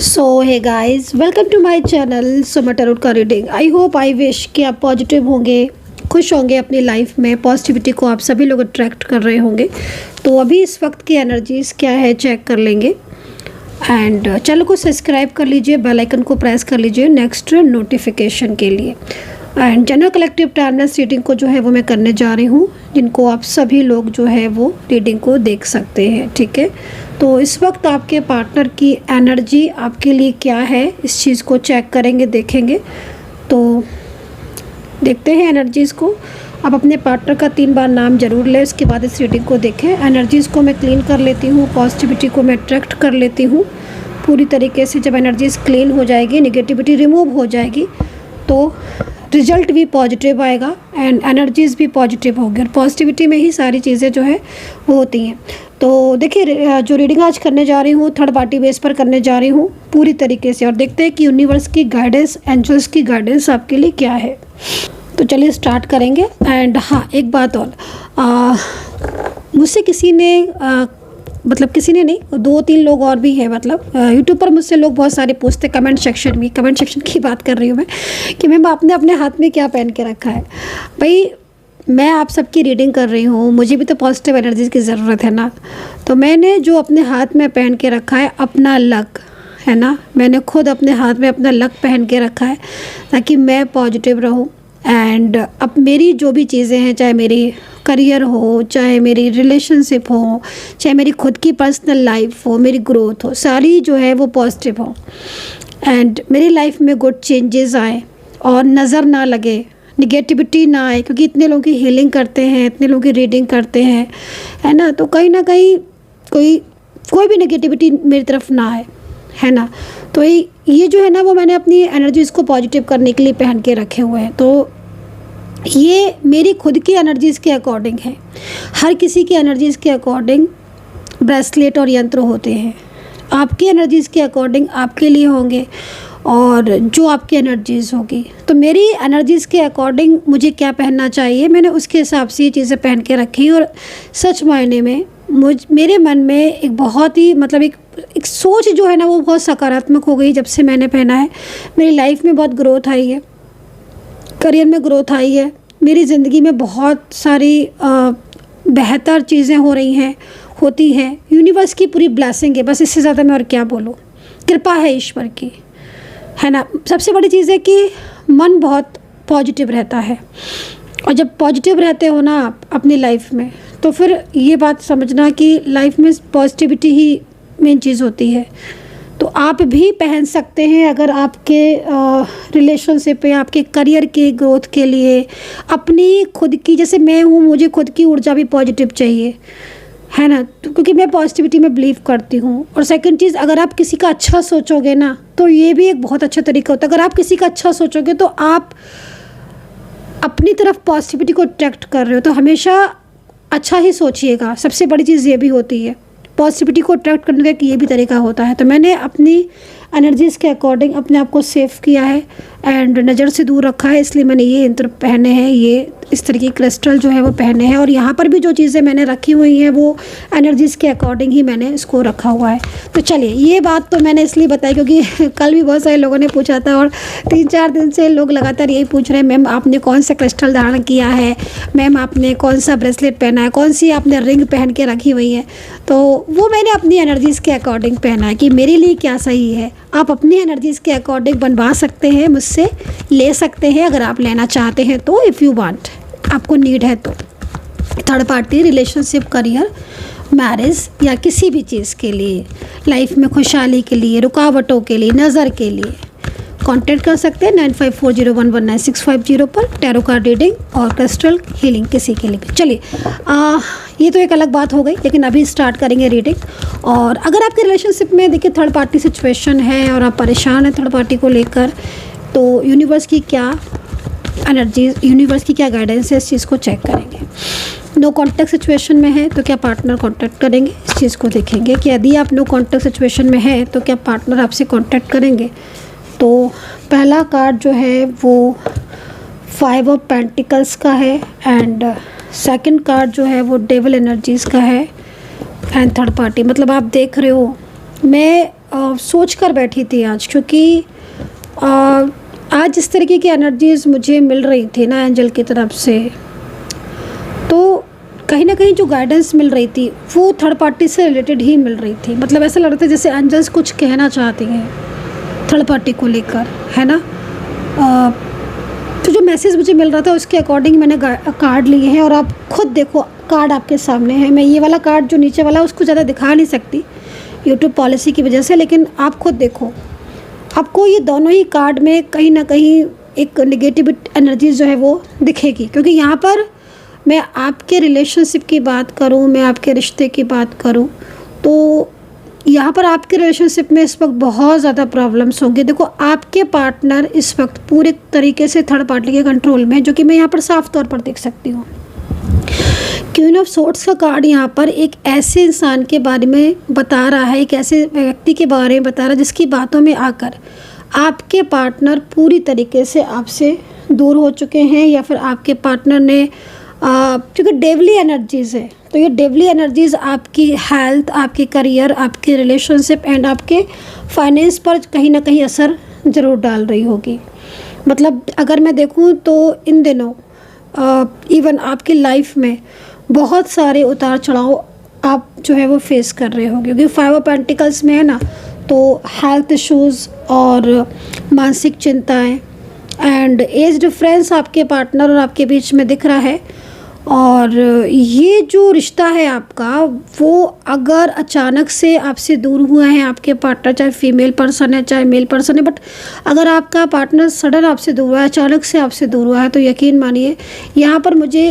So hey guys, welcome to my channel Suma tarot का reading. I hope I wish कि आप positive होंगे, खुश होंगे अपनी लाइफ में। पॉजिटिविटी को आप सभी लोग अट्रैक्ट कर रहे होंगे। तो अभी इस वक्त की एनर्जीज़ क्या है चेक कर लेंगे। एंड चैनल को सब्सक्राइब कर लीजिए, बेल आइकन को प्रेस कर लीजिए नेक्स्ट नोटिफिकेशन के लिए। And general collective timeless reading को जो है वो मैं करने जा रही हूँ, जिनको आप सभी लोग जो है वो रीडिंग को देख सकते हैं। ठीक है, तो इस वक्त आपके पार्टनर की एनर्जी आपके लिए क्या है, इस चीज़ को चेक करेंगे, देखेंगे। तो देखते हैं एनर्जीज़ को। आप अपने पार्टनर का 3 बार नाम जरूर लें, उसके बाद इस रीडिंग को देखें। एनर्जीज़ को मैं क्लीन कर लेती हूँ, पॉजिटिविटी को मैं अट्रैक्ट कर लेती हूँ पूरी तरीके से। जब एनर्जीज़ क्लीन हो जाएगी, निगेटिविटी रिमूव हो जाएगी, तो रिजल्ट भी पॉजिटिव आएगा एंड एनर्जीज़ भी पॉजिटिव होगी। और पॉजिटिविटी में ही सारी चीज़ें जो है वो होती हैं। तो देखिए, जो रीडिंग आज करने जा रही हूँ थर्ड पार्टी बेस पर करने जा रही हूँ पूरी तरीके से, और देखते हैं कि यूनिवर्स की गाइडेंस, एंजल्स की गाइडेंस आपके लिए क्या है। तो चलिए स्टार्ट करेंगे। एंड हाँ, एक बात और, मुझसे किसी ने मतलब किसी ने नहीं, 2-3 लोग और भी हैं, मतलब यूट्यूब पर मुझसे लोग बहुत सारे पूछते कमेंट सेक्शन की बात कर रही हूँ मैं, कि मैम आपने अपने हाथ में क्या पहन के रखा है। भाई, मैं आप सबकी रीडिंग कर रही हूँ, मुझे भी तो पॉजिटिव एनर्जी की ज़रूरत है ना। तो मैंने जो अपने हाथ में पहन के रखा है अपना लक है ना, मैंने खुद अपने हाथ में अपना लक पहन के रखा है ताकि मैं पॉजिटिव रहूँ। एंड अब मेरी जो भी चीज़ें हैं, चाहे मेरी करियर हो, चाहे मेरी रिलेशनशिप हो, चाहे मेरी खुद की पर्सनल लाइफ हो, मेरी ग्रोथ हो, सारी जो है वो पॉजिटिव हो। एंड मेरी लाइफ में गुड चेंजेस आए और नज़र ना लगे, निगेटिविटी ना आए, क्योंकि इतने लोगों की हीलिंग करते हैं, इतने लोगों की रीडिंग करते हैं, है ना। तो कहीं ना कहीं कोई भी नेगेटिविटी मेरी तरफ ना आए, है ना। तो ये जो है ना वो मैंने अपनी एनर्जीज़ को पॉजिटिव करने के लिए पहन के रखे हुए हैं। तो ये मेरी खुद की एनर्जीज़ के अकॉर्डिंग है। हर किसी की एनर्जीज़ के अकॉर्डिंग ब्रेसलेट और यंत्र होते हैं। आपकी एनर्जीज़ के अकॉर्डिंग आपके लिए होंगे और जो आपकी एनर्जीज़ होगी। तो मेरी एनर्जीज़ के अकॉर्डिंग मुझे क्या पहनना चाहिए, मैंने उसके हिसाब से ये चीज़ें पहन के रखी। और सच मायने में मेरे मन में एक बहुत ही मतलब एक सोच जो है ना वो बहुत सकारात्मक हो गई जब से मैंने पहना है। मेरी लाइफ में बहुत ग्रोथ आई है, करियर में ग्रोथ आई है, मेरी ज़िंदगी में बहुत सारी बेहतर चीज़ें हो रही हैं, होती हैं। यूनिवर्स की पूरी ब्लेसिंग है, बस इससे ज़्यादा मैं और क्या बोलूँ। कृपा है ईश्वर की, है ना। सबसे बड़ी चीज़ है कि मन बहुत पॉजिटिव रहता है, और जब पॉजिटिव रहते हो ना आप अपनी लाइफ में, तो फिर ये बात समझना कि लाइफ में पॉजिटिविटी ही मेन चीज़ होती है। तो आप भी पहन सकते हैं अगर आपके रिलेशनशिप या आपके करियर के ग्रोथ के लिए, अपनी खुद की, जैसे मैं हूँ, मुझे खुद की ऊर्जा भी पॉजिटिव चाहिए, है ना। तो क्योंकि मैं पॉजिटिविटी में बिलीव करती हूँ। और सेकंड चीज़, अगर आप किसी का अच्छा सोचोगे ना, तो ये भी एक बहुत अच्छा तरीका होता है। अगर आप किसी का अच्छा सोचोगे तो आप अपनी तरफ पॉजिटिविटी को अट्रैक्ट कर रहे हो। तो हमेशा अच्छा ही सोचिएगा। सबसे बड़ी चीज़ ये भी होती है, पॉजिटिविटी को अट्रैक्ट करने का एक ये भी तरीका होता है। तो मैंने अपनी एनर्जीज़ के अकॉर्डिंग अपने आप को सेफ किया है एंड नज़र से दूर रखा है, इसलिए मैंने ये यंत्र पहने हैं, ये इस तरह की क्रिस्टल जो है वो पहने हैं। और यहाँ पर भी जो चीज़ें मैंने रखी हुई हैं वो एनर्जीज़ के अकॉर्डिंग ही मैंने इसको रखा हुआ है। तो चलिए, ये बात तो मैंने इसलिए बताई क्योंकि कल भी बहुत सारे लोगों ने पूछा था, और 3-4 दिन से लोग लगातार यही पूछ रहे हैं, मैम आपने कौन सा क्रिस्टल धारण किया है, मैम आपने कौन सा ब्रेसलेट पहना है, कौन सी आपने रिंग पहन के रखी हुई है। तो वो मैंने अपनी एनर्जीज़ के अकॉर्डिंग पहना है कि मेरे लिए क्या सही है। आप अपनी एनर्जीज़ के अकॉर्डिंग बनवा सकते हैं, मुझसे ले सकते हैं अगर आप लेना चाहते हैं तो, इफ़ यू वांट, आपको नीड है तो। Third party relationship, career, marriage या किसी भी चीज़ के लिए, लाइफ में खुशहाली के लिए, रुकावटों के लिए, नज़र के लिए कांटेक्ट कर सकते हैं 9540119650 पर। टैरो कार्ड रीडिंग और क्रिस्टल हीलिंग किसी के लिए भी। चलिए, ये तो एक अलग बात हो गई, लेकिन अभी स्टार्ट करेंगे रीडिंग। और अगर आपके रिलेशनशिप में देखिए थर्ड पार्टी सिचुएशन है और आप परेशान हैं थर्ड पार्टी को लेकर, तो यूनिवर्स की क्या एनर्जी, यूनिवर्स की क्या गाइडेंस है, इस चीज़ को चेक करेंगे। नो कॉन्टैक्ट सिचुएशन में है तो क्या पार्टनर कांटेक्ट करेंगे, इस चीज़ को देखेंगे कि यदि आप नो कॉन्टैक्ट सिचुएशन में है तो क्या पार्टनर आपसे कांटेक्ट करेंगे। तो पहला कार्ड जो है वो 5 ऑफ पेंटिकल्स का है, एंड सेकंड कार्ड जो है वो डेविल एनर्जीज़ का है, एंड थर्ड पार्टी। मतलब आप देख रहे हो, मैं सोच कर बैठी थी आज, क्योंकि आज इस तरीके की एनर्जीज़ मुझे मिल रही थी ना एंजल की तरफ से, तो कहीं ना कहीं जो गाइडेंस मिल रही थी वो थर्ड पार्टी से रिलेटेड ही मिल रही थी। मतलब ऐसा लग रहा था जैसे एंजल्स कुछ कहना चाहती हैं थर्ड पार्टी को लेकर, है ना। तो जो मैसेज मुझे मिल रहा था उसके अकॉर्डिंग मैंने कार्ड लिए हैं, और आप खुद देखो कार्ड आपके सामने है। मैं ये वाला कार्ड जो नीचे वाला उसको ज़्यादा दिखा नहीं सकती यूट्यूब पॉलिसी की वजह से, लेकिन आप खुद देखो, आपको ये दोनों ही कार्ड में कहीं ना कहीं एक नेगेटिव एनर्जी जो है वो दिखेगी। क्योंकि यहाँ पर मैं आपके रिलेशनशिप की बात करूँ, मैं आपके रिश्ते की बात करूँ, तो यहाँ पर आपके रिलेशनशिप में इस वक्त बहुत ज़्यादा प्रॉब्लम्स होंगे। देखो आपके पार्टनर इस वक्त पूरे तरीके से थर्ड पार्टी के कंट्रोल में है, जो कि मैं यहाँ पर साफ तौर पर देख सकती हूँ। क्वीन ऑफ सोर्ड्स का कार्ड यहाँ पर एक ऐसे इंसान के बारे में बता रहा है, एक ऐसे व्यक्ति के बारे में बता रहा है जिसकी बातों में आकर आपके पार्टनर पूरी तरीके से आपसे दूर हो चुके हैं, या फिर आपके पार्टनर ने क्योंकि डेवली एनर्जीज़ है, तो ये डेवली एनर्जीज़ आपकी हेल्थ, आपके करियर, आपके रिलेशनशिप एंड आपके फाइनेंस पर कहीं ना कहीं असर ज़रूर डाल रही होगी। मतलब अगर मैं देखूँ तो इन दिनों इवन आपकी लाइफ में बहुत सारे उतार चढ़ाव आप जो है वो फेस कर रहे होंगे, क्योंकि 5 ऑफ पेंटिकल्स में है ना, तो हेल्थ इश्यूज़ और मानसिक चिंताएं एंड एज डिफरेंस आपके पार्टनर और आपके बीच में दिख रहा है। और ये जो रिश्ता है आपका, वो अगर अचानक से आपसे दूर हुआ है आपके पार्टनर, चाहे फीमेल पर्सन है चाहे मेल पर्सन है, बट अगर आपका पार्टनर सडन आपसे दूर हुआ है, अचानक से आपसे दूर हुआ है, तो यकीन मानिए यहाँ पर मुझे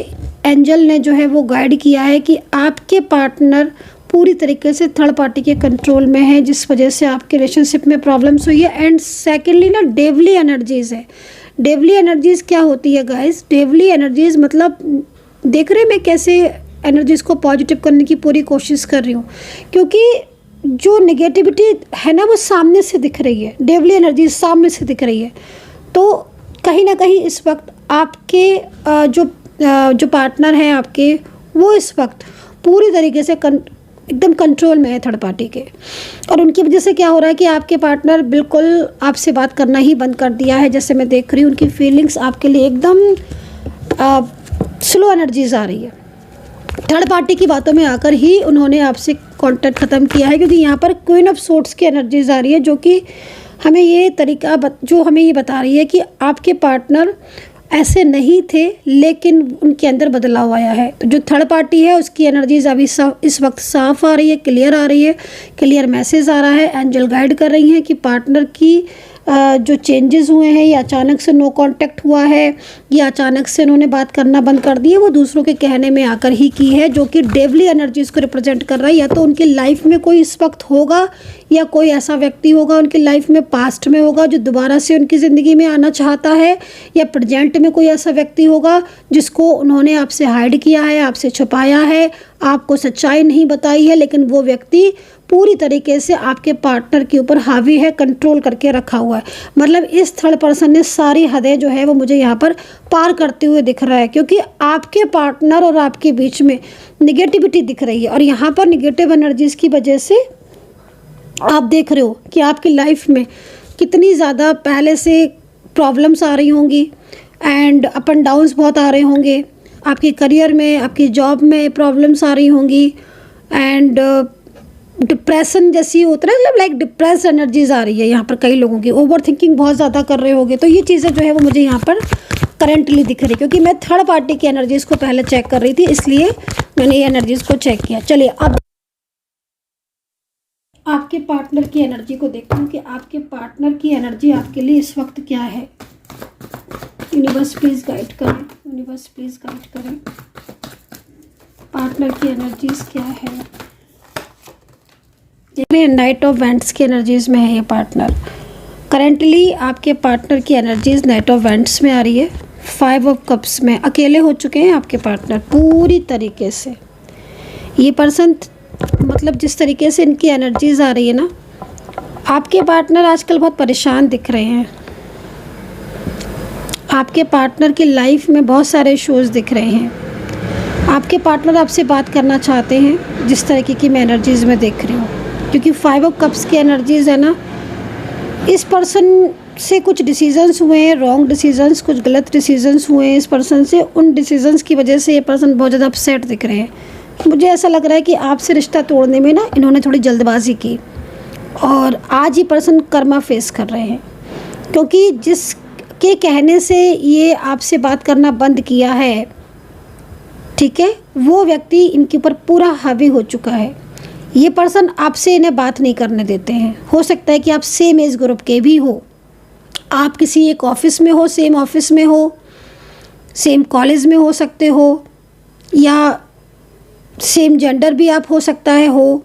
एंजल ने जो है वो गाइड किया है कि आपके पार्टनर पूरी तरीके से थर्ड पार्टी के कंट्रोल में है, जिस वजह से आपके रिलेशनशिप में प्रॉब्लम्स हुई है। एंड सेकेंडली ना डेवली एनर्जीज़ है। डेवली एनर्जीज़ क्या होती है गाइस? डेवली एनर्जीज़ मतलब देख रहे हैं मैं कैसे एनर्जीज़ को पॉजिटिव करने की पूरी कोशिश कर रही हूँ, क्योंकि जो नेगेटिविटी है ना वो सामने से दिख रही है, डेवली एनर्जी सामने से दिख रही है। तो कहीं ना कहीं इस वक्त आपके जो पार्टनर हैं आपके, वो इस वक्त पूरी तरीके से एकदम कंट्रोल में है थर्ड पार्टी के, और उनकी वजह से क्या हो रहा है कि आपके पार्टनर बिल्कुल आपसे बात करना ही बंद कर दिया है। जैसे मैं देख रही हूँ उनकी फीलिंग्स आपके लिए एकदम स्लो एनर्जीज आ रही है। थर्ड पार्टी की बातों में आकर ही उन्होंने आपसे कांटेक्ट ख़त्म किया है, क्योंकि यहाँ पर क्वीन ऑफ सोर्ड्स की एनर्जीज आ रही है, जो कि हमें ये तरीका जो हमें ये बता रही है कि आपके पार्टनर ऐसे नहीं थे, लेकिन उनके अंदर बदलाव आया है। तो जो थर्ड पार्टी है उसकी एनर्जीज अभी इस वक्त साफ आ रही है, क्लियर आ रही है, क्लियर मैसेज आ रहा है। एंजल गाइड कर रही हैं कि पार्टनर की जो चेंजेस हुए हैं, या अचानक से नो कांटेक्ट हुआ है, या अचानक से उन्होंने बात करना बंद कर दी है, वो दूसरों के कहने में आकर ही की है, जो कि डेवली एनर्जीज को रिप्रेजेंट कर रहा है। या तो उनकी लाइफ में कोई इस वक्त होगा, या कोई ऐसा व्यक्ति होगा उनकी लाइफ में पास्ट में होगा जो दोबारा से उनकी ज़िंदगी में आना चाहता है, या प्रेजेंट में कोई ऐसा व्यक्ति होगा जिसको उन्होंने आपसे हाइड किया है, आपसे छुपाया है, आपको सच्चाई नहीं बताई है, लेकिन वो व्यक्ति पूरी तरीके से आपके पार्टनर के ऊपर हावी है, कंट्रोल करके रखा हुआ है। मतलब इस थर्ड पर्सन ने सारी हदें जो है वो मुझे यहाँ पर पार करते हुए दिख रहा है, क्योंकि आपके पार्टनर और आपके बीच में निगेटिविटी दिख रही है। और यहाँ पर निगेटिव एनर्जीज़ की वजह से आप देख रहे हो कि आपकी लाइफ में कितनी ज़्यादा पहले से प्रॉब्लम्स आ रही होंगी, एंड अप एंड डाउन्स बहुत आ रहे होंगे। आपके करियर में, आपकी जॉब में प्रॉब्लम्स आ रही होंगी, एंड डिप्रेशन जैसी होता है, मतलब लाइक डिप्रेस एनर्जीज आ रही है यहाँ पर कई लोगों की। ओवर थिंकिंग बहुत ज़्यादा कर रहे होंगे। तो ये चीज़ें जो है वो मुझे यहाँ पर करंटली दिख रही है, क्योंकि मैं थर्ड पार्टी की एनर्जीज़ को पहले चेक कर रही थी, इसलिए मैंने ये एनर्जीज़ को चेक किया। चलिए अब आपके पार्टनर की एनर्जी को देखते हैं कि आपके पार्टनर की एनर्जी आपके लिए इस वक्त क्या है। यूनिवर्स प्लीज़ गाइड करें, यूनिवर्स प्लीज़ गाइड करें, पार्टनर की एनर्जीज़ क्या है। नाइट ऑफ वेंट्स की एनर्जीज़ में है ये पार्टनर। करेंटली आपके पार्टनर की एनर्जीज़ नाइट ऑफ वेंट्स में आ रही है। 5 ऑफ कप्स में अकेले हो चुके हैं आपके पार्टनर पूरी तरीके से। ये पर्सन मतलब जिस तरीके से इनकी एनर्जीज़ आ रही है ना, आपके पार्टनर आजकल बहुत परेशान दिख रहे हैं। आपके पार्टनर की लाइफ में बहुत सारे इश्यूज़ दिख रहे हैं। आपके पार्टनर आपसे बात करना चाहते हैं, जिस तरीके की मैं एनर्जीज़ में देख रही हूँ। क्योंकि 5 ऑफ कप्स की एनर्जीज है ना, इस पर्सन से कुछ डिसीजंस हुए हैं, रॉन्ग डिसीजंस, कुछ गलत डिसीजंस हुए हैं इस पर्सन से। उन डिसीजंस की वजह से ये पर्सन बहुत ज़्यादा अपसेट दिख रहे हैं। मुझे ऐसा लग रहा है कि आपसे रिश्ता तोड़ने में ना इन्होंने थोड़ी जल्दबाजी की, और आज ये पर्सन कर्मा फेस कर रहे हैं, क्योंकि जिसके कहने से ये आपसे बात करना बंद किया है, ठीक है, वो व्यक्ति इनके ऊपर पूरा हावी हो चुका है। ये पर्सन आपसे इन्हें बात नहीं करने देते हैं। हो सकता है कि आप सेम एज ग्रुप के भी हो, आप किसी एक ऑफिस में हो, सेम ऑफिस में हो, सेम कॉलेज में हो सकते हो, या सेम जेंडर भी आप हो सकता है हो,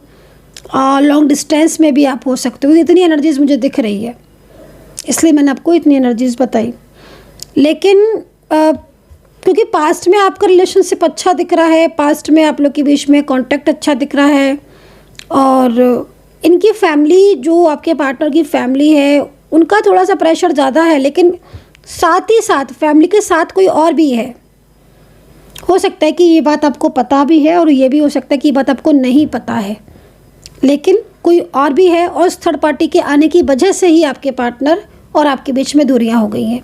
लॉन्ग डिस्टेंस में भी आप हो सकते हो। इतनी एनर्जीज़ मुझे दिख रही है, इसलिए मैंने आपको इतनी एनर्जीज़ बताई। लेकिन क्योंकि पास्ट में आपका रिलेशनशिप अच्छा दिख रहा है, पास्ट में आप लोग के बीच में कांटेक्ट अच्छा दिख रहा है, और इनकी फैमिली, जो आपके पार्टनर की फैमिली है, उनका थोड़ा सा प्रेशर ज़्यादा है, लेकिन साथ ही साथ फैमिली के साथ कोई और भी है। हो सकता है कि ये बात आपको पता भी है, और ये भी हो सकता है कि ये बात आपको नहीं पता है, लेकिन कोई और भी है, और उस थर्ड पार्टी के आने की वजह से ही आपके पार्टनर और आपके बीच में दूरियां हो गई हैं।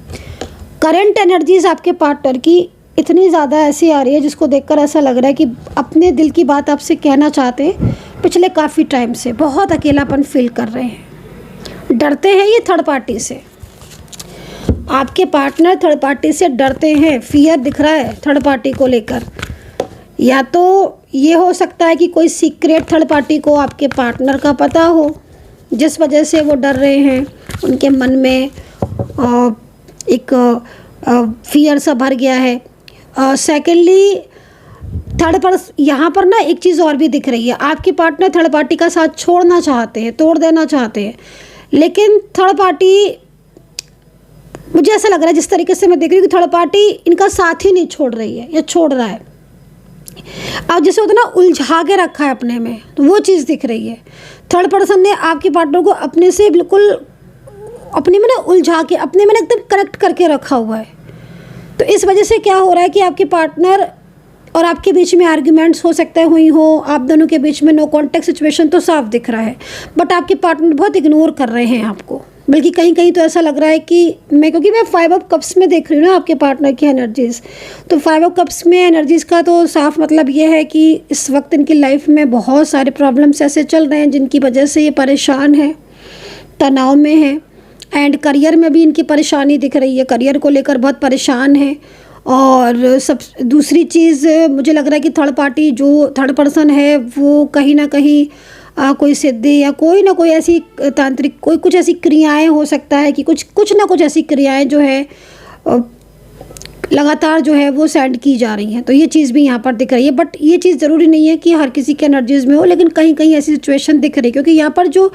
करंट एनर्जीज़ आपके पार्टनर की इतनी ज़्यादा ऐसी आ रही है जिसको देखकर ऐसा लग रहा है कि अपने दिल की बात आपसे कहना चाहते हैं। पिछले काफ़ी टाइम से बहुत अकेलापन फील कर रहे हैं, डरते हैं ये थर्ड पार्टी से। आपके पार्टनर थर्ड पार्टी से डरते हैं, फियर दिख रहा है थर्ड पार्टी को लेकर। या तो ये हो सकता है कि कोई सीक्रेट थर्ड पार्टी को आपके पार्टनर का पता हो, जिस वजह से वो डर रहे हैं, उनके मन में एक फियर सा भर गया है। सेकेंडली, थर्ड पर्सन यहाँ पर ना एक चीज़ और भी दिख रही है, आपके पार्टनर थर्ड पार्टी का साथ छोड़ना चाहते हैं, तोड़ देना चाहते हैं, लेकिन थर्ड पार्टी, मुझे ऐसा लग रहा है जिस तरीके से मैं देख रही हूँ कि थर्ड पार्टी इनका साथ ही नहीं छोड़ रही है या छोड़ रहा है। अब जैसे होता है ना, उलझा के रखा है अपने में, तो वो चीज़ दिख रही है। थर्ड पर्सन ने आपके पार्टनर को अपने से बिल्कुल अपने में ना उलझा के, अपने में ना एकदम कनेक्ट करके रखा हुआ है। तो इस वजह से क्या हो रहा है कि आपके पार्टनर और आपके बीच में आर्ग्यूमेंट्स हो सकता है हुई हो, आप दोनों के बीच में नो कॉन्टेक्ट सिचुएशन तो साफ दिख रहा है, बट आपके पार्टनर बहुत इग्नोर कर रहे हैं आपको। बल्कि कहीं कहीं तो ऐसा लग रहा है कि क्योंकि मैं 5 ऑफ कप्स में देख रही हूँ ना आपके पार्टनर की एनर्जीज़, तो 5 ऑफ कप्स में एनर्जीज़ का तो साफ मतलब ये है कि इस वक्त इनकी लाइफ में बहुत सारे प्रॉब्लम्स ऐसे चल रहे हैं जिनकी वजह से ये परेशान है, तनाव में है, एंड करियर में भी इनकी परेशानी दिख रही है, करियर को लेकर बहुत परेशान है। और सब दूसरी चीज़ मुझे लग रहा है कि थर्ड पार्टी, जो थर्ड पर्सन है, वो कहीं ना कहीं कोई सिद्धि या कोई ना कोई ऐसी तांत्रिक कुछ ऐसी क्रियाएं हो सकता है कि कुछ ना कुछ ऐसी क्रियाएं जो है लगातार जो है वो सेंड की जा रही हैं। तो ये चीज़ भी यहाँ पर दिख रही है, बट ये चीज़ ज़रूरी नहीं है कि हर किसी के एनर्जीज़ में हो, लेकिन कहीं कहीं ऐसी सिचुएशन दिख रही है। क्योंकि यहाँ पर जो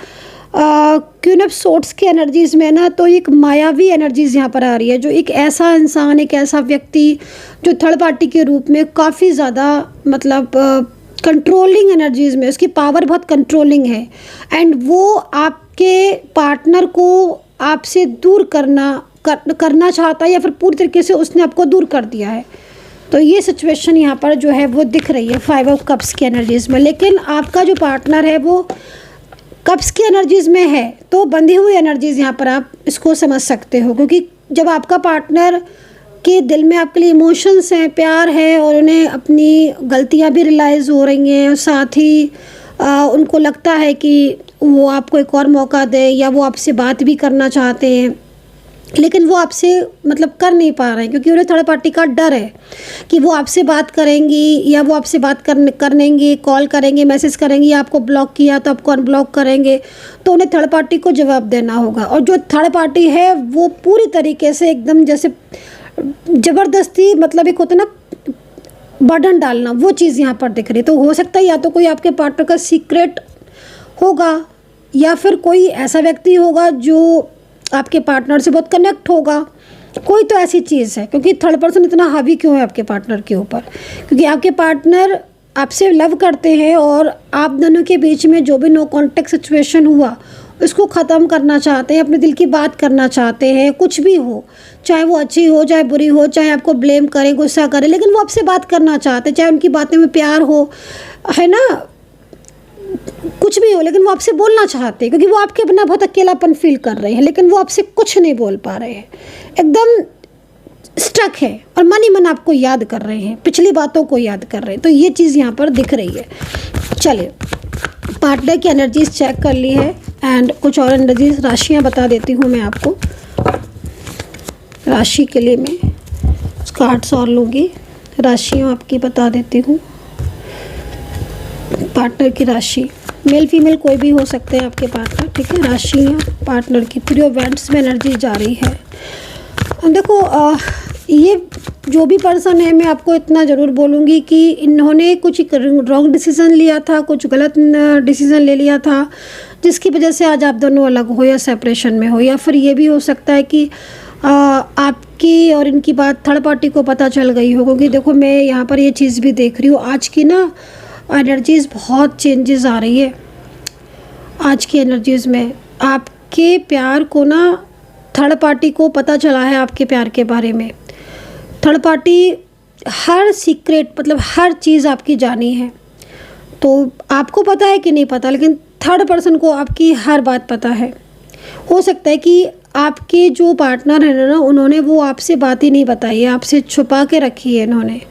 क्वीन ऑफ सोर्ड्स की एनर्जीज़ में ना, तो एक मायावी एनर्जीज़ यहाँ पर आ रही है, जो एक ऐसा इंसान, एक ऐसा व्यक्ति जो थर्ड पार्टी के रूप में काफ़ी ज़्यादा मतलब कंट्रोलिंग एनर्जीज़ में, उसकी पावर बहुत कंट्रोलिंग है, एंड वो आपके पार्टनर को आपसे दूर करना चाहता है, या फिर पूरी तरीके से उसने आपको दूर कर दिया है। तो ये सिचुएशन यहाँ पर जो है वो दिख रही है 5 ऑफ कप्स की एनर्जीज़ में। लेकिन आपका जो पार्टनर है वो कप्स की एनर्जीज़ में है, तो बंधी हुई एनर्जीज़ यहाँ पर आप इसको समझ सकते हो। क्योंकि जब आपका पार्टनर के दिल में आपके लिए इमोशंस हैं, प्यार है, और उन्हें अपनी गलतियाँ भी रियलाइज़ हो रही हैं, और साथ ही उनको लगता है कि वो आपको एक और मौका दे, या वो आपसे बात भी करना चाहते हैं, लेकिन वो आपसे मतलब कर नहीं पा रहे हैं, क्योंकि उन्हें थर्ड पार्टी का डर है कि वो आपसे बात करेंगी, या वो आपसे बात करेंगे, कॉल करेंगे, मैसेज करेंगी, आपको ब्लॉक किया तो आपको अनब्लॉक करेंगे, तो उन्हें थर्ड पार्टी को जवाब देना होगा। और जो थर्ड पार्टी है वो पूरी तरीके से एकदम जैसे ज़बरदस्ती, मतलब एक होता है ना बर्डन डालना, वो चीज़ यहाँ पर दिख रही है। तो हो सकता है या तो कोई आपके पार्टनर का सीक्रेट होगा, या फिर कोई ऐसा व्यक्ति होगा जो आपके पार्टनर से बहुत कनेक्ट होगा, कोई तो ऐसी चीज़ है। क्योंकि थर्ड पर्सन इतना हावी क्यों है आपके पार्टनर के ऊपर? क्योंकि आपके पार्टनर आपसे लव करते हैं, और आप दोनों के बीच में जो भी नो कॉन्टेक्ट सिचुएशन हुआ उसको ख़त्म करना चाहते हैं, अपने दिल की बात करना चाहते हैं, कुछ भी हो, चाहे वो अच्छी हो, चाहे बुरी हो, चाहे आपको ब्लेम करें, गुस्सा करें, लेकिन वो आपसे बात करना चाहते हैं, चाहे उनकी बातें में प्यार हो, है ना, कुछ भी हो, लेकिन वो आपसे बोलना चाहते हैं, क्योंकि वो आपके बिना बहुत अकेलापन फील कर रहे हैं, लेकिन वो आपसे कुछ नहीं बोल पा रहे हैं, एकदम स्टक है और मन ही मन आपको याद कर रहे हैं, पिछली बातों को याद कर रहे हैं। तो ये चीज़ यहाँ पर दिख रही है। चलिए, पार्टनर की एनर्जीज चेक कर ली है एंड कुछ और एनर्जीज, राशियाँ बता देती हूँ मैं आपको। राशि के लिए मैं कार्ड्स और लूँगी, राशियाँ आपकी बता देती हूँ। पार्टनर की राशि, मेल फीमेल कोई भी हो सकते हैं आपके पार्टनर, ठीक है। राशियाँ पार्टनर की, 3 ऑफ वैंड्स में एनर्जी जा रही है। देखो ये जो भी पर्सन है, मैं आपको इतना ज़रूर बोलूँगी कि इन्होंने कुछ रॉन्ग डिसीज़न लिया था, कुछ गलत डिसीज़न ले लिया था, जिसकी वजह से आज आप दोनों अलग हो या सेपरेशन में हो। या फिर ये भी हो सकता है कि आपकी और इनकी बात थर्ड पार्टी को पता चल गई हो, क्योंकि देखो मैं यहाँ पर ये चीज़ भी देख रही हूँ, आज की ना एनर्जीज़ बहुत चेंजेस आ रही है। आज की एनर्जीज़ में आपके प्यार को ना थर्ड पार्टी को पता चला है, आपके प्यार के बारे में। थर्ड पार्टी हर सीक्रेट, मतलब हर चीज़ आपकी जानी है। तो आपको पता है कि नहीं पता, लेकिन थर्ड पर्सन को आपकी हर बात पता है। हो सकता है कि आपके जो पार्टनर है ना, उन्होंने वो आपसे बात ही नहीं बताई है, आपसे छुपा के रखी है इन्होंने,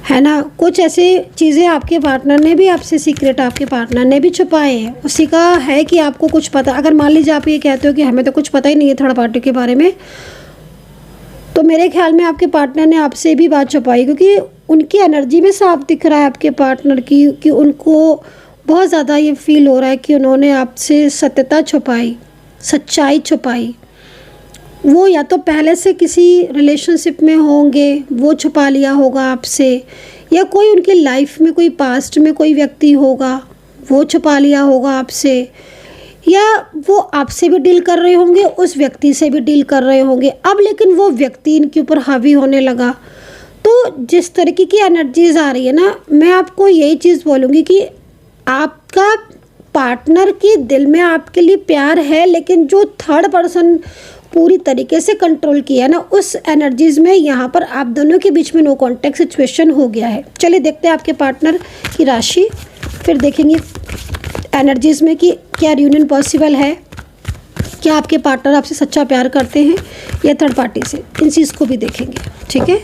है ना। कुछ ऐसे चीज़ें आपके पार्टनर ने भी आपसे, सीक्रेट आपके पार्टनर ने भी छुपाए हैं। उसी का है कि आपको कुछ पता, अगर मान लीजिए आप ये कहते हो कि हमें तो कुछ पता ही नहीं है थर्ड पार्टी के बारे में, तो मेरे ख्याल में आपके पार्टनर ने आपसे भी बात छुपाई, क्योंकि उनकी एनर्जी में साफ दिख रहा है आपके पार्टनर की कि उनको बहुत ज़्यादा ये फील हो रहा है कि उन्होंने आपसे सत्यता छुपाई, सच्चाई छुपाई। वो या तो पहले से किसी रिलेशनशिप में होंगे, वो छुपा लिया होगा आपसे, या कोई उनकी लाइफ में कोई पास्ट में कोई व्यक्ति होगा, वो छुपा लिया होगा आपसे, या वो आपसे भी डील कर रहे होंगे, उस व्यक्ति से भी डील कर रहे होंगे। अब लेकिन वो व्यक्ति इनके ऊपर हावी होने लगा। तो जिस तरीके की एनर्जीज आ रही है ना, मैं आपको यही चीज़ बोलूँगी कि आपका पार्टनर के दिल में आपके लिए प्यार है, लेकिन जो थर्ड पर्सन पूरी तरीके से कंट्रोल किया है ना, उस एनर्जीज़ में यहाँ पर आप दोनों के बीच में नो कॉन्टैक्ट सिचुएशन हो गया है। चलिए देखते हैं आपके पार्टनर की राशि, फिर देखेंगे एनर्जीज़ में कि क्या रियूनियन पॉसिबल है, क्या आपके पार्टनर आपसे सच्चा प्यार करते हैं या थर्ड पार्टी से, इन चीज़ को भी देखेंगे, ठीक है।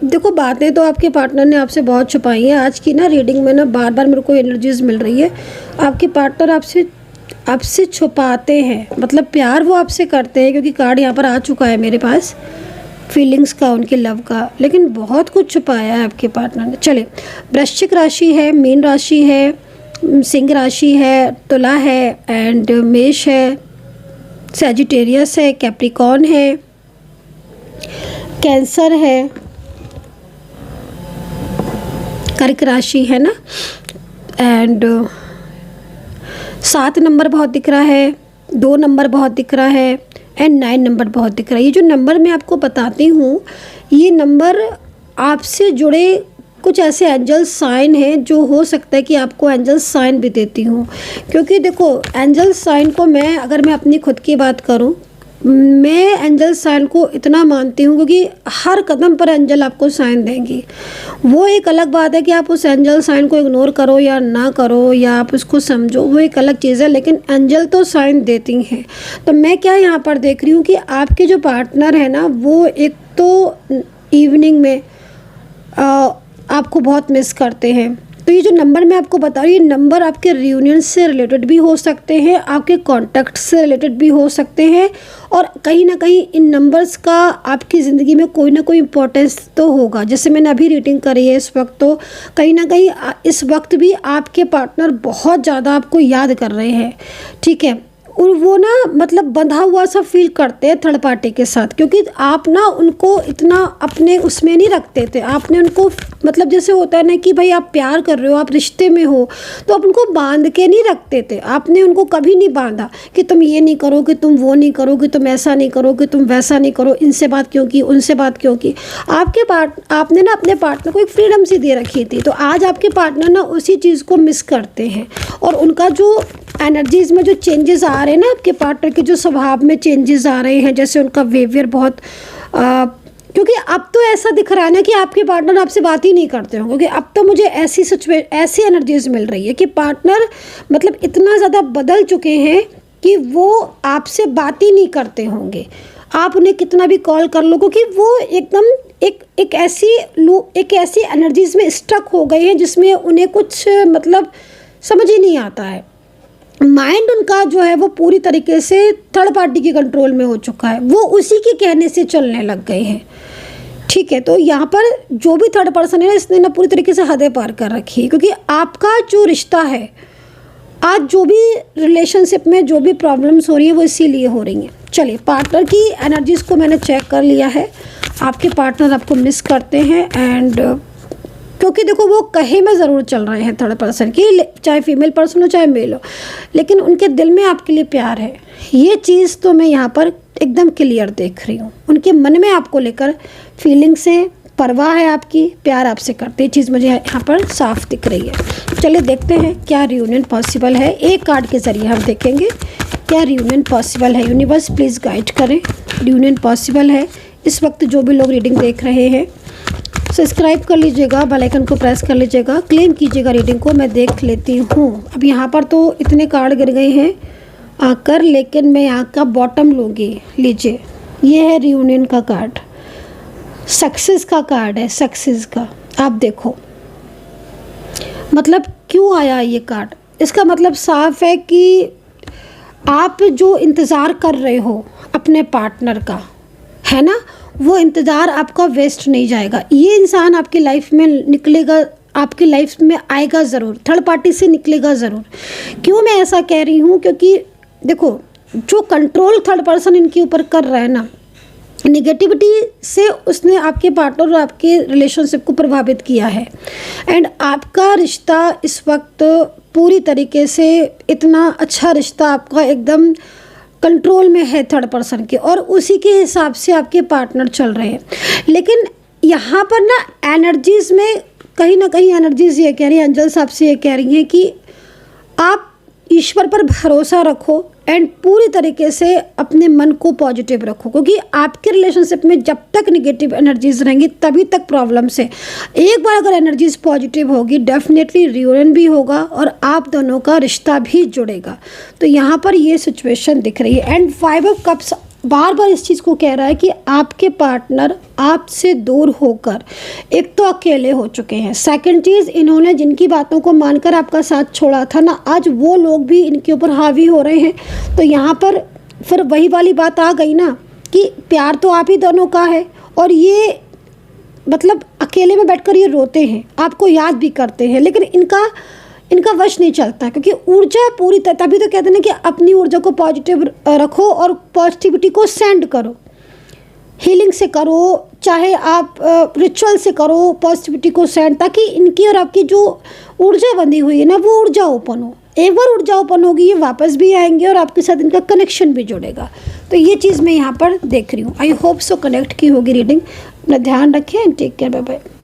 देखो, बातें तो आपके पार्टनर ने आपसे बहुत छुपाई हैं। आज की ना रीडिंग में ना बार बार मेरे को एनर्जीज मिल रही है, आपके पार्टनर आपसे छुपाते हैं, मतलब प्यार वो आपसे करते हैं, क्योंकि कार्ड यहाँ पर आ चुका है मेरे पास फीलिंग्स का, उनके लव का, लेकिन बहुत कुछ छुपाया है आपके पार्टनर ने। चले, वृश्चिक राशि है, मीन राशि है, सिंह राशि है, तुला है एंड मेष है, सैजिटेरियस है, कैप्रिकॉर्न है, कैंसर है, कर्क राशि है ना, एंड 7 नंबर बहुत दिख रहा है, 2 नंबर बहुत दिख रहा है एंड 9 नंबर बहुत दिख रहा है। ये जो नंबर मैं आपको बताती हूँ, ये नंबर आपसे जुड़े कुछ ऐसे एंजल साइन हैं जो हो सकता है कि आपको एंजल साइन भी देती हूँ, क्योंकि देखो एंजल साइन को मैं, अगर मैं अपनी खुद की बात करूँ, मैं एंजल साइन को इतना मानती हूँ क्योंकि हर कदम पर एंजल आपको साइन देंगी। वो एक अलग बात है कि आप उस एंजल साइन को इग्नोर करो या ना करो या आप उसको समझो, वो एक अलग चीज़ है, लेकिन एंजल तो साइन देती हैं। तो मैं क्या यहाँ पर देख रही हूँ कि आपके जो पार्टनर है ना, वो एक तो इवनिंग में आपको बहुत मिस करते हैं। तो ये जो नंबर मैं आपको बता रही हूँ, ये नंबर आपके रियूनियन से रिलेटेड भी हो सकते हैं, आपके कॉन्टैक्ट से रिलेटेड भी हो सकते हैं, और कहीं ना कहीं इन नंबर्स का आपकी ज़िंदगी में कोई ना कोई इम्पोर्टेंस तो होगा। जैसे मैंने अभी रीडिंग करी है इस वक्त, तो कहीं ना कहीं इस वक्त भी आपके पार्टनर बहुत ज़्यादा आपको याद कर रहे हैं, ठीक है। और वो ना मतलब बंधा हुआ सा फील करते हैं थर्ड पार्टी के साथ, क्योंकि आप ना उनको इतना अपने उसमें नहीं रखते थे। आपने उनको मतलब जैसे होता है ना कि भाई आप प्यार कर रहे हो, आप रिश्ते में हो, तो आप उनको बांध के नहीं रखते थे। आपने उनको कभी नहीं बांधा कि तुम ये नहीं करो, कि तुम वो नहीं करो, कि तुम ऐसा नहीं करो, कि तुम वैसा नहीं करो, इनसे बात क्यों की, उनसे बात क्यों की। आपने ना अपने पार्टनर को एक फ्रीडम सी दे रखी थी। तो आज आपके पार्टनर ना उसी चीज़ को मिस करते हैं, और उनका जो एनर्जीज़ में जो चेंजेस आ रहे हैं ना, आपके पार्टनर के जो स्वभाव में चेंजेस आ रहे हैं, जैसे उनका बिहेवियर बहुत क्योंकि अब तो ऐसा दिख रहा है ना कि आपके पार्टनर आपसे बात ही नहीं करते होंगे, क्योंकि अब तो मुझे ऐसी एनर्जीज मिल रही है कि पार्टनर मतलब इतना ज़्यादा बदल चुके हैं कि वो आपसे बात ही नहीं करते होंगे। आप उन्हें कितना भी कॉल कर लो, क्योंकि वो एकदम एक ऐसी एनर्जीज में स्टक हो गए हैं जिसमें उन्हें कुछ मतलब समझ ही नहीं आता है। माइंड उनका जो है वो पूरी तरीके से थर्ड पार्टी के कंट्रोल में हो चुका है, वो उसी के कहने से चलने लग गए हैं। ठीक है, तो यहाँ पर जो भी थर्ड पर्सन है इसने ना पूरी तरीके से हदें पार कर रखी है, क्योंकि आपका जो रिश्ता है, आज जो भी रिलेशनशिप में जो भी प्रॉब्लम्स हो रही है वो इसीलिए हो रही हैं। चलिए, पार्टनर की एनर्जीज़ को मैंने चेक कर लिया है। आपके पार्टनर आपको मिस करते हैं, एंड क्योंकि देखो वो कहे में ज़रूर चल रहे हैं थर्ड पर्सन की, चाहे फीमेल पर्सन हो चाहे मेल हो, लेकिन उनके दिल में आपके लिए प्यार है। ये चीज़ तो मैं यहाँ पर एकदम क्लियर देख रही हूँ। उनके मन में आपको लेकर फीलिंग्स हैं, परवाह है आपकी, प्यार आपसे करते, ये चीज़ मुझे यहाँ पर साफ दिख रही है। चलिए देखते हैं क्या रियूनियन पॉसिबल है। एक कार्ड के ज़रिए हम देखेंगे क्या रियूनियन पॉसिबल है। यूनिवर्स प्लीज़ गाइड करें, रियूनियन पॉसिबल है। इस वक्त जो भी लोग रीडिंग देख रहे हैं सब्सक्राइब कर लीजिएगा, बेल आइकन को प्रेस कर लीजिएगा, क्लेम कीजिएगा रीडिंग को। मैं देख लेती हूँ। अब यहाँ पर तो इतने कार्ड गिर गए हैं आकर, लेकिन मैं यहाँ का बॉटम लूँगी। लीजिए, ये है रियूनियन का कार्ड, सक्सेस का कार्ड है, सक्सेस का। आप देखो मतलब क्यों आया ये कार्ड। इसका मतलब साफ है कि आप जो इंतज़ार कर रहे हो अपने पार्टनर का, है ना, वो इंतज़ार आपका वेस्ट नहीं जाएगा। ये इंसान आपकी लाइफ में निकलेगा, आपकी लाइफ में आएगा ज़रूर, थर्ड पार्टी से निकलेगा ज़रूर। क्यों मैं ऐसा कह रही हूँ, क्योंकि देखो जो कंट्रोल थर्ड पर्सन इनके ऊपर कर रहा है ना, निगेटिविटी से उसने आपके पार्टनर और आपके रिलेशनशिप को प्रभावित किया है। एंड आपका रिश्ता इस वक्त पूरी तरीके से इतना अच्छा रिश्ता आपका एकदम कंट्रोल में है थर्ड पर्सन के, और उसी के हिसाब से आपके पार्टनर चल रहे हैं। लेकिन यहाँ पर ना एनर्जीज़ में कहीं ना कहीं एनर्जीज़ ये कह रही हैं, एंजल्स आपसे ये कह रही हैं कि आप ईश्वर पर भरोसा रखो एंड पूरी तरीके से अपने मन को पॉजिटिव रखो, क्योंकि आपके रिलेशनशिप में जब तक नेगेटिव एनर्जीज रहेंगी तभी तक प्रॉब्लम्स है। एक बार अगर एनर्जीज पॉजिटिव होगी, डेफिनेटली रियूनियन भी होगा और आप दोनों का रिश्ता भी जुड़ेगा। तो यहाँ पर ये सिचुएशन दिख रही है। एंड 5 ऑफ कप्स बार बार इस चीज़ को कह रहा है कि आपके पार्टनर आपसे दूर होकर एक तो अकेले हो चुके हैं, सेकंड चीज़ इन्होंने जिनकी बातों को मानकर आपका साथ छोड़ा था ना, आज वो लोग भी इनके ऊपर हावी हो रहे हैं। तो यहाँ पर फिर वही वाली बात आ गई ना कि प्यार तो आप ही दोनों का है, और ये मतलब अकेले में बैठकर ये रोते हैं, आपको याद भी करते हैं, लेकिन इनका वश नहीं चलता, क्योंकि ऊर्जा पूरी तभी तो कहते हैं कि अपनी ऊर्जा को पॉजिटिव रखो और पॉजिटिविटी को सेंड करो, हीलिंग से करो, चाहे आप रिचुअल से करो, पॉजिटिविटी को सेंड, ताकि इनकी और आपकी जो ऊर्जा बंधी हुई है ना वो ऊर्जा ओपन हो। एक बार ऊर्जा ओपन होगी ये वापस भी आएंगे और आपके साथ इनका कनेक्शन भी जुड़ेगा। तो ये चीज़ मैं यहाँ पर देख रही हूँ। आई होप सो कनेक्ट की होगी रीडिंग। अपना ध्यान रखें and take care, bye bye.